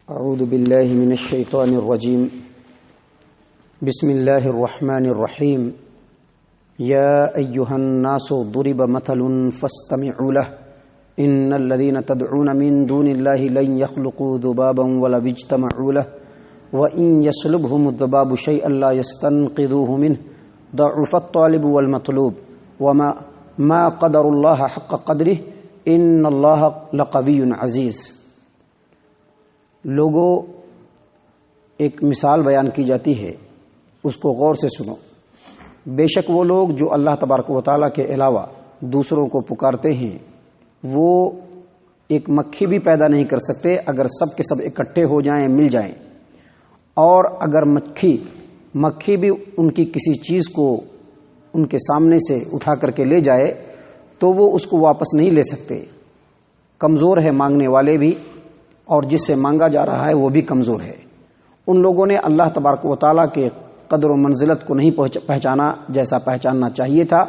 اعوذ باللہ من الشیطان الرجیم بسم اللہ الرحمن الرحیم یا ایہا الناس ضرب مثل فاستمعوا له ان الذین تدعون من دون اللہ لن يخلقوا ذبابا ولو اجتمعوا له وإن يسلبهم الذباب شيئا لا يستنقذوه منه ضعف الطالب والمطلوب وما قدر الله حق قدره ان اللہ لقوی عزیز۔ لوگوں، ایک مثال بیان کی جاتی ہے، اس کو غور سے سنو۔ بے شک وہ لوگ جو اللہ تبارک و تعالیٰ کے علاوہ دوسروں کو پکارتے ہیں وہ ایک مکھی بھی پیدا نہیں کر سکتے اگر سب کے سب اکٹھے ہو جائیں، مل جائیں، اور اگر مکھی بھی ان کی کسی چیز کو ان کے سامنے سے اٹھا کر کے لے جائے تو وہ اس کو واپس نہیں لے سکتے۔ کمزور ہے مانگنے والے بھی، اور جس سے مانگا جا رہا ہے وہ بھی کمزور ہے۔ ان لوگوں نے اللہ تبارک و تعالیٰ کے قدر و منزلت کو نہیں پہچانا جیسا پہچاننا چاہیے تھا،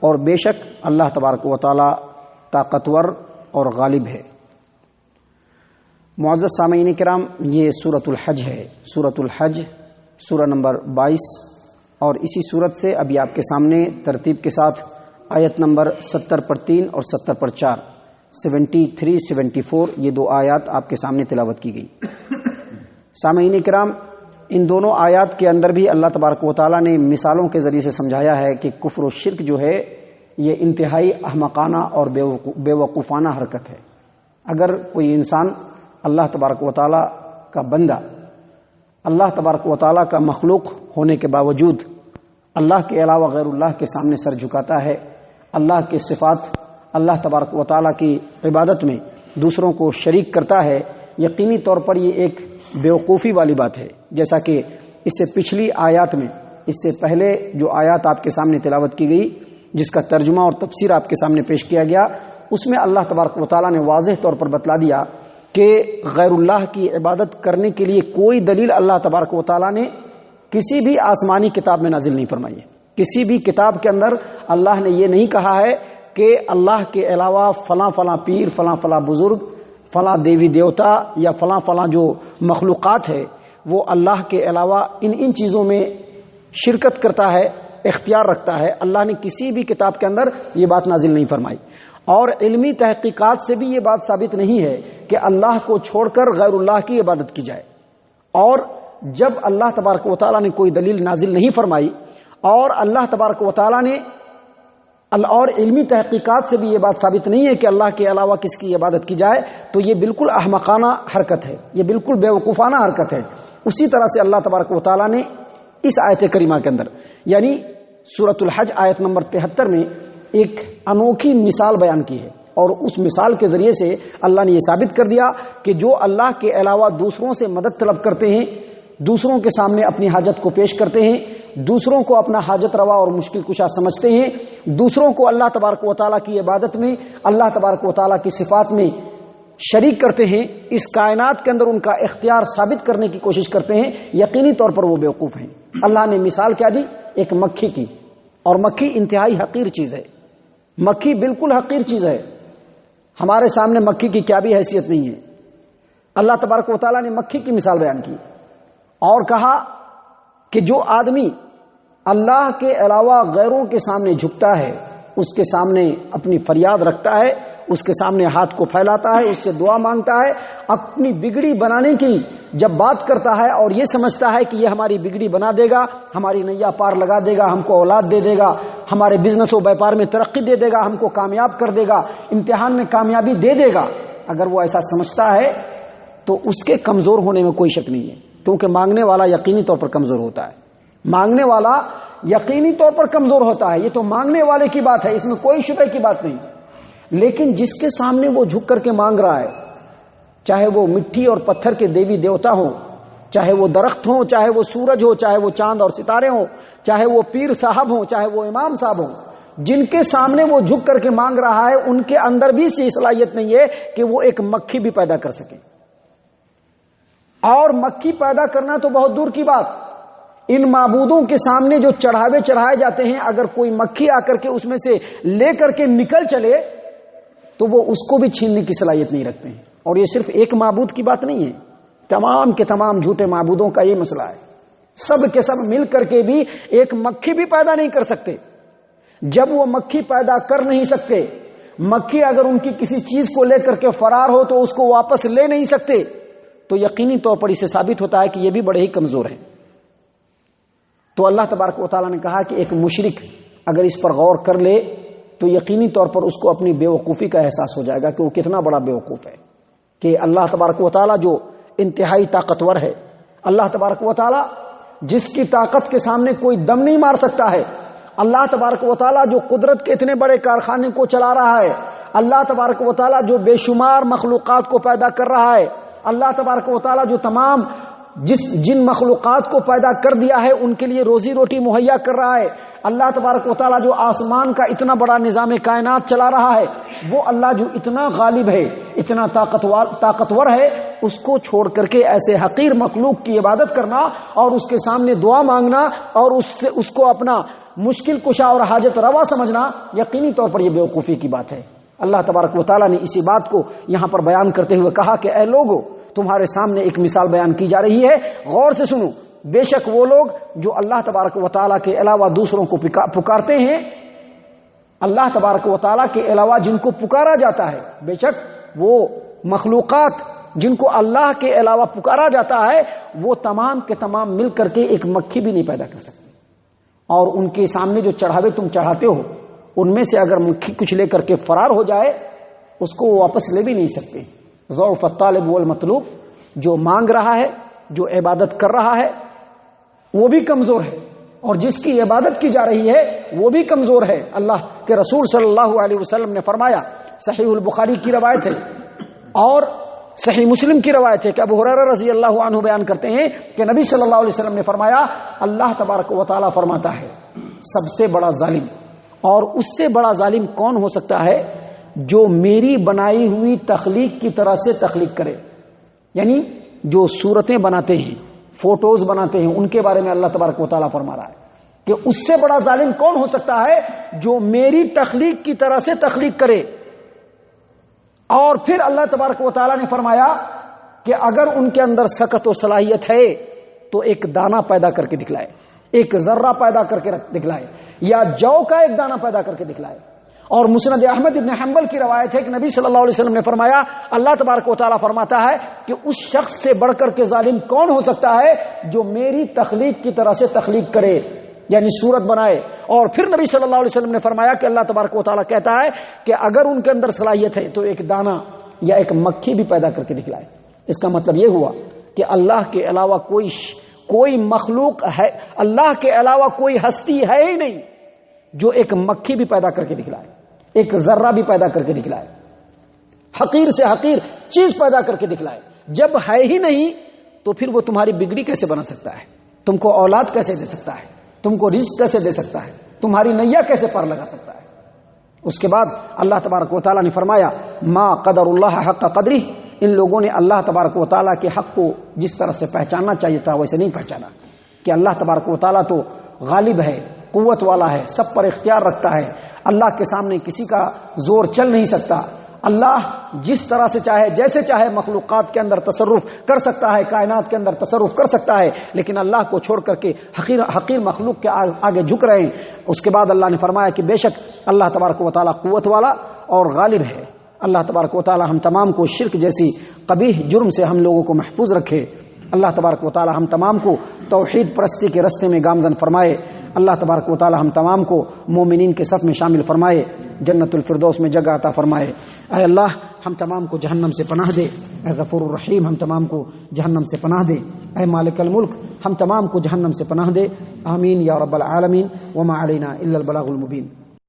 اور بے شک اللہ تبارک و تعالیٰ طاقتور اور غالب ہے۔ معزز سامعین کرام، یہ سورۃ الحج ہے، سورۃ الحج سورہ نمبر 22، اور اسی سورت سے ابھی آپ کے سامنے ترتیب کے ساتھ آیت نمبر 70 پر 3 اور 70 پر 4، 73 74 یہ دو آیات آپ کے سامنے تلاوت کی گئی۔ سامعین کرام، ان دونوں آیات کے اندر بھی اللہ تبارک و تعالیٰ نے مثالوں کے ذریعے سے سمجھایا ہے کہ کفر و شرک جو ہے یہ انتہائی احمقانہ اور بے وقوفانہ حرکت ہے۔ اگر کوئی انسان اللہ تبارک و تعالیٰ کا بندہ، اللہ تبارک و تعالیٰ کا مخلوق ہونے کے باوجود اللہ کے علاوہ غیر اللہ کے سامنے سر جھکاتا ہے، اللہ کے صفات، اللہ تبارک و تعالیٰ کی عبادت میں دوسروں کو شریک کرتا ہے، یقینی طور پر یہ ایک بیوقوفی والی بات ہے۔ جیسا کہ اس سے پچھلی آیات میں، اس سے پہلے جو آیات آپ کے سامنے تلاوت کی گئی جس کا ترجمہ اور تفسیر آپ کے سامنے پیش کیا گیا، اس میں اللہ تبارک و تعالیٰ نے واضح طور پر بتلا دیا کہ غیر اللہ کی عبادت کرنے کے لیے کوئی دلیل اللہ تبارک و تعالیٰ نے کسی بھی آسمانی کتاب میں نازل نہیں فرمائی ہے۔ کسی بھی کتاب کے اندر اللہ نے یہ نہیں کہا ہے کہ اللہ کے علاوہ فلاں فلاں پیر، فلاں فلاں بزرگ، فلاں دیوی دیوتا یا فلاں فلاں جو مخلوقات ہے وہ اللہ کے علاوہ ان چیزوں میں شرکت کرتا ہے، اختیار رکھتا ہے۔ اللہ نے کسی بھی کتاب کے اندر یہ بات نازل نہیں فرمائی، اور علمی تحقیقات سے بھی یہ بات ثابت نہیں ہے کہ اللہ کو چھوڑ کر غیر اللہ کی عبادت کی جائے۔ اور جب اللہ تبارک و تعالیٰ نے کوئی دلیل نازل نہیں فرمائی اور اللہ تبارک و تعالیٰ نے اور علمی تحقیقات سے بھی یہ بات ثابت نہیں ہے کہ اللہ کے علاوہ کس کی عبادت کی جائے، تو یہ بالکل احمقانہ حرکت ہے، یہ بالکل بیوقوفانہ حرکت ہے۔ اسی طرح سے اللہ تبارک و تعالیٰ نے اس آیت کریمہ کے اندر یعنی سورۃ الحج آیت نمبر 73 میں ایک انوکھی مثال بیان کی ہے، اور اس مثال کے ذریعے سے اللہ نے یہ ثابت کر دیا کہ جو اللہ کے علاوہ دوسروں سے مدد طلب کرتے ہیں، دوسروں کے سامنے اپنی حاجت کو پیش کرتے ہیں، دوسروں کو اپنا حاجت روا اور مشکل کشا سمجھتے ہیں، دوسروں کو اللہ تبارک و تعالیٰ کی عبادت میں، اللہ تبارک و تعالیٰ کی صفات میں شریک کرتے ہیں، اس کائنات کے اندر ان کا اختیار ثابت کرنے کی کوشش کرتے ہیں، یقینی طور پر وہ بیوقوف ہیں۔ اللہ نے مثال کیا دی؟ ایک مکھی کی، اور مکھی انتہائی حقیر چیز ہے، مکھی بالکل حقیر چیز ہے، ہمارے سامنے مکھی کی کیا بھی حیثیت نہیں ہے۔ اللہ تبارک و تعالیٰ نے مکھی کی مثال بیان کی اور کہا کہ جو آدمی اللہ کے علاوہ غیروں کے سامنے جھکتا ہے، اس کے سامنے اپنی فریاد رکھتا ہے، اس کے سامنے ہاتھ کو پھیلاتا ہے، اس سے دعا مانگتا ہے، اپنی بگڑی بنانے کی جب بات کرتا ہے اور یہ سمجھتا ہے کہ یہ ہماری بگڑی بنا دے گا، ہماری نیا پار لگا دے گا، ہم کو اولاد دے دے گا، ہمارے بزنس و بیپار میں ترقی دے دے گا، ہم کو کامیاب کر دے گا، امتحان میں کامیابی دے دے گا، اگر وہ ایسا سمجھتا ہے تو اس کے کمزور ہونے میں کوئی شک نہیں ہے، کیونکہ مانگنے والا یقینی طور پر کمزور ہوتا ہے، مانگنے والا یقینی طور پر کمزور ہوتا ہے، یہ تو مانگنے والے کی بات ہے، اس میں کوئی شبہ کی بات نہیں۔ لیکن جس کے سامنے وہ جھک کر کے مانگ رہا ہے، چاہے وہ مٹی اور پتھر کے دیوی دیوتا ہوں، چاہے وہ درخت ہوں، چاہے وہ سورج ہو، چاہے وہ چاند اور ستارے ہوں، چاہے وہ پیر صاحب ہوں، چاہے وہ امام صاحب ہوں، جن کے سامنے وہ جھک کر کے مانگ رہا ہے ان کے اندر بھی یہ صلاحیت نہیں ہے کہ وہ ایک مکھی بھی پیدا کر سکے۔ اور مکھی پیدا کرنا تو بہت دور کی بات، ان معبودوں کے سامنے جو چڑھائے جاتے ہیں، اگر کوئی مکھی آ کر کے اس میں سے لے کر کے نکل چلے تو وہ اس کو بھی چھیننے کی صلاحیت نہیں رکھتے ہیں۔ اور یہ صرف ایک معبود کی بات نہیں ہے، تمام کے تمام جھوٹے معبودوں کا یہ مسئلہ ہے. سب کے سب مل کر کے بھی ایک مکھی بھی پیدا نہیں کر سکتے. جب وہ مکھی پیدا کر نہیں سکتے، مکھی اگر ان کی کسی چیز کو لے کر کے فرار ہو تو اس کو واپس لے نہیں سکتے، تو یقینی طور پر اسے ثابت ہوتا ہے کہ یہ بھی بڑے ہی کمزور ہیں. تو اللہ تبارک و تعالیٰ نے کہا کہ ایک مشرک اگر اس پر غور کر لے تو یقینی طور پر اس کو اپنی بے وقوفی کا احساس ہو جائے گا کہ وہ کتنا بڑا بے وقوف ہے، کہ اللہ تبارک و تعالیٰ جو انتہائی طاقتور ہے، اللہ تبارک و تعالیٰ جس کی طاقت کے سامنے کوئی دم نہیں مار سکتا ہے، اللہ تبارک و تعالیٰ جو قدرت کے اتنے بڑے کارخانے کو چلا رہا ہے، اللہ تبارک و تعالیٰ جو بے شمار مخلوقات کو پیدا کر رہا ہے، اللہ تبارک و تعالیٰ جو تمام جن مخلوقات کو پیدا کر دیا ہے ان کے لیے روزی روٹی مہیا کر رہا ہے، اللہ تبارک و تعالیٰ جو آسمان کا اتنا بڑا نظام کائنات چلا رہا ہے، وہ اللہ جو اتنا غالب ہے، اتنا طاقتور ہے، اس کو چھوڑ کر کے ایسے حقیر مخلوق کی عبادت کرنا اور اس کے سامنے دعا مانگنا اور اس کو اپنا مشکل کشا اور حاجت روا سمجھنا، یقینی طور پر یہ بیوقوفی کی بات ہے. اللہ تبارک و تعالیٰ نے اسی بات کو یہاں پر بیان کرتے ہوئے کہا کہ اے لوگو، تمہارے سامنے ایک مثال بیان کی جا رہی ہے، غور سے سنو. بے شک وہ لوگ جو اللہ تبارک و تعالیٰ کے علاوہ دوسروں کو پکارتے ہیں، اللہ تبارک و تعالیٰ کے علاوہ جن کو پکارا جاتا ہے، بے شک وہ مخلوقات جن کو اللہ کے علاوہ پکارا جاتا ہے، وہ تمام کے تمام مل کر کے ایک مکھی بھی نہیں پیدا کر سکتے. اور ان کے سامنے جو چڑھاوے تم چڑھاتے ہو، ان میں سے اگر مکھی کچھ لے کر کے فرار ہو جائے، اس کو وہ واپس لے بھی نہیں سکتے. ضعف الطالب والمطلوب، جو مانگ رہا ہے، جو عبادت کر رہا ہے، وہ بھی کمزور ہے، اور جس کی عبادت کی جا رہی ہے وہ بھی کمزور ہے. اللہ کے رسول صلی اللہ علیہ وسلم نے فرمایا، صحیح البخاری کی روایت ہے اور صحیح مسلم کی روایت ہے کہ ابو ہریرہ رضی اللہ عنہ بیان کرتے ہیں کہ نبی صلی اللہ علیہ وسلم نے فرمایا، اللہ تبارک و تعالیٰ فرماتا ہے سب سے بڑا ظالم، اور اس سے بڑا ظالم کون ہو سکتا ہے، جو میری بنائی ہوئی تخلیق کی طرح سے تخلیق کرے. یعنی جو صورتیں بناتے ہیں، فوٹوز بناتے ہیں، ان کے بارے میں اللہ تبارک و تعالیٰ فرما رہا ہے کہ اس سے بڑا ظالم کون ہو سکتا ہے جو میری تخلیق کی طرح سے تخلیق کرے. اور پھر اللہ تبارک و تعالیٰ نے فرمایا کہ اگر ان کے اندر سکت و صلاحیت ہے تو ایک دانہ پیدا کر کے دکھلائے، ایک ذرہ پیدا کر کے دکھلائے، یا جو کا ایک دانہ پیدا کر کے دکھلائے. اور مسند احمد ابن حنبل کی روایت ہے کہ نبی صلی اللہ علیہ وسلم نے فرمایا، اللہ تبارک و تعالیٰ فرماتا ہے کہ اس شخص سے بڑھ کر کے ظالم کون ہو سکتا ہے جو میری تخلیق کی طرح سے تخلیق کرے، یعنی صورت بنائے. اور پھر نبی صلی اللہ علیہ وسلم نے فرمایا کہ اللہ تبارک و تعالیٰ کہتا ہے کہ اگر ان کے اندر صلاحیت ہے تو ایک دانہ یا ایک مکھی بھی پیدا کر کے دکھلائے. اس کا مطلب یہ ہوا کہ اللہ کے علاوہ کوئی مخلوق ہے، اللہ کے علاوہ کوئی ہستی ہے ہی نہیں جو ایک مکھی بھی پیدا کر کے دکھلائے، ایک ذرہ بھی پیدا کر کے دکھلائے، حقیر سے حقیر چیز پیدا کر کے دکھلائے. جب ہے ہی نہیں تو پھر وہ تمہاری بگڑی کیسے بنا سکتا ہے، تم کو اولاد کیسے دے سکتا ہے، تم کو رزق کیسے دے سکتا ہے، تمہاری نیا کیسے پار لگا سکتا ہے. اس کے بعد اللہ تبارک و تعالیٰ نے فرمایا، ما قدر اللہ حق قدری، ان لوگوں نے اللہ تبارک و تعالیٰ کے حق کو جس طرح سے پہچاننا چاہیے تھا ویسے نہیں پہچانا. کہ اللہ تبارک و تعالیٰ تو غالب ہے، قوت والا ہے، سب پر اختیار رکھتا ہے، اللہ کے سامنے کسی کا زور چل نہیں سکتا. اللہ جس طرح سے چاہے، جیسے چاہے مخلوقات کے اندر تصرف کر سکتا ہے، کائنات کے اندر تصرف کر سکتا ہے، لیکن اللہ کو چھوڑ کر کے حقیر مخلوق کے آگے جھک رہے ہیں. اس کے بعد اللہ نے فرمایا کہ بے شک اللہ تبارک و تعالیٰ قوت والا اور غالب ہے. اللہ تبارک و تعالیٰ ہم تمام کو شرک جیسی قبیح جرم سے ہم لوگوں کو محفوظ رکھے. اللہ تبارک و تعالیٰ ہم تمام کو توحید پرستی کے رستے میں گامزن فرمائے. اللہ تبارک و تعالیٰ ہم تمام کو مومنین کے صف میں شامل فرمائے، جنت الفردوس میں جگہ عطا فرمائے. اے اللہ ہم تمام کو جہنم سے پناہ دے. اے غفور الرحیم ہم تمام کو جہنم سے پناہ دے. اے مالک الملک ہم تمام کو جہنم سے پناہ دے. آمین یا رب العالمین. وما علینا الا البلاغ المبین.